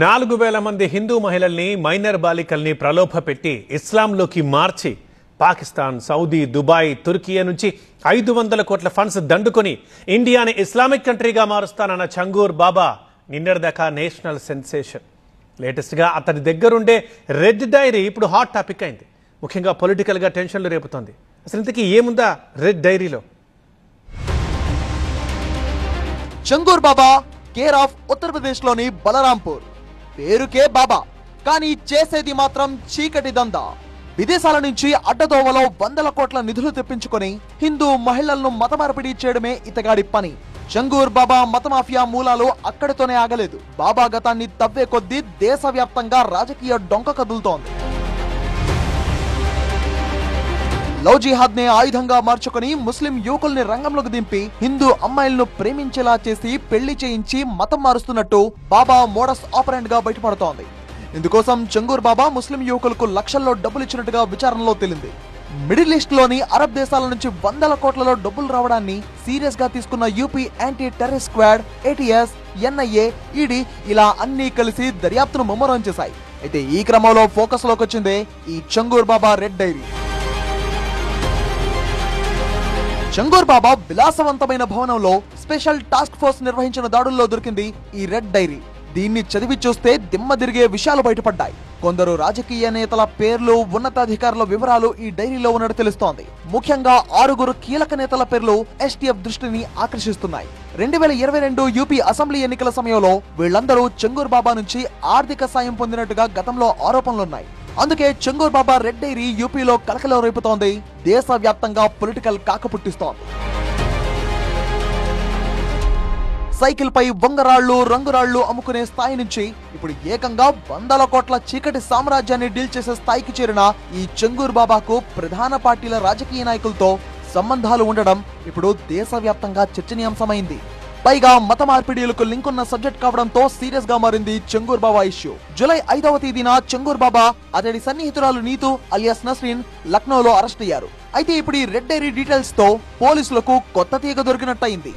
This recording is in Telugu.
4000 మంది హిందూ మహిళల్ని మైనర్ బాలికల్ని ప్రలోభపెట్టి ఇస్లాంలోకి మార్చి పాకిస్తాన్, సౌదీ, దుబాయ్, తుర్కియా నుంచి 500 కోట్ల ఫండ్స్ దండుకొని ఇండియాని ఇస్లామిక్ కంట్రీగా మారుస్తానన్న చంగూర్ బాబా నిన్నటిదాకా నేషనల్ సెన్సేషన్. లేటెస్ట్గా అతని దగ్గరుండే రెడ్ డైరీ ఇప్పుడు హాట్ టాపిక్ అయింది. ముఖ్యంగా పొలిటికల్గా టెన్షన్లు రేపుతోంది. అసలు ఇంతకీ ఏముందా రెడ్ డైరీలో? చంగూర్ బాబా కేర్ ఆఫ్ ఉత్తరప్రదేశ్లోని బలరాంపూర్. పేరుకే బాబా, కానీ చేసేది మాత్రం చీకటి దందా. విదేశాల నుంచి అడ్డదోవలో 100 కోట్ల నిధులు తెప్పించుకొని హిందూ మహిళలను మతమార్పిడి చేయడమే ఇతగాడి పని. చంగూర్ బాబా మత మాఫియా మూలాలు అక్కడితోనే ఆగలేదు. బాబా గతాన్ని తవ్వే కొద్దీ దేశవ్యాప్తంగా రాజకీయ డొంక కదులుతోంది. లవ్ జిహాద్ ని ఆయుధంగా మార్చుకుని ముస్లిం యువకుల్ని రంగంలోకి దింపి హిందూ అమ్మాయిలను ప్రేమించేలా చేసి పెళ్లి చేయించి మతం మారుస్తున్నట్టు బాబా మోడస్ ఆపరెంట్ గా బయటపడుతోంది. ఇందుకోసం చంగూర్ బాబా ముస్లిం యువకులకు లక్షల్లో డబ్బులు ఇచ్చినట్టుగా విచారణలో తేలింది. మిడిల్ ఈస్ట్ లోని అరబ్ దేశాల నుంచి 100 కోట్లలో డబ్బులు రావడాన్ని సీరియస్ గా తీసుకున్న UP anti terrorist squad, ATS, NIA, ED ఇలా అన్ని కలిసి దర్యాప్తును ముమ్మరం చేశాయి. అయితే ఈ క్రమంలో ఫోకస్ లోకి వచ్చిందే ఈ చంగూర్ బాబా రెడ్ డైరీ. చంగూర్ బాబా విలాసవంతమైన భవనంలో స్పెషల్ టాస్క్ ఫోర్స్ నిర్వహించిన దాడుల్లో దొరికింది ఈ రెడ్ డైరీ. దీన్ని చదివి చూస్తే దిమ్మ తిరిగే విషయాలు బయటపడ్డాయి. కొందరు రాజకీయ నేతల పేర్లు, ఉన్నతాధికారుల వివరాలు ఈ డైరీలో ఉన్నట్టు తెలుస్తోంది. ముఖ్యంగా 6 కీలక నేతల పేర్లు ఎస్టీఎఫ్ దృష్టిని ఆకర్షిస్తున్నాయి. 2022 యూపీ అసెంబ్లీ ఎన్నికల సమయంలో వీళ్లందరూ చంగూర్ బాబా నుంచి ఆర్థిక సాయం పొందినట్టుగా గతంలో ఆరోపణలున్నాయి. అందుకే చంగూర్ బాబా రెడ్ డైరీ యూపీలో కలకలం రేపుతోంది. దేశవ్యాప్తంగా పొలిటికల్ కాక పుట్టిస్తోంది. సైకిల్ పై వంగరాళ్లు, రంగురాళ్లు అమ్ముకునే స్థాయి నుంచి ఇప్పుడు ఏకంగా 100 కోట్ల చీకటి సామ్రాజ్యాన్ని డీల్ చేసే స్థాయికి చేరిన ఈ చంగూర్ బాబాకు ప్రధాన పార్టీల రాజకీయ నాయకులతో సంబంధాలు ఉండడం ఇప్పుడు దేశవ్యాప్తంగా చర్చనీయాంశమైంది. పైగా మత మార్పిడిలకు లింక్ ఉన్న సబ్జెక్ట్ కావడంతో సీరియస్ గా మారింది చంగూర్ బాబా ఇష్యూ. జూలై 5వ తేదీన చంగూర్ బాబా, అతడి సన్నిహితురాలు నీతు అలియాస్ నస్రీన్ లక్నోలో అరెస్ట్ అయ్యారు. అయితే ఇప్పుడు ఈ రెడ్ డైరీ డీటెయిల్స్ తో పోలీసులకు కొత్త తీగ దొరికినట్టయింది.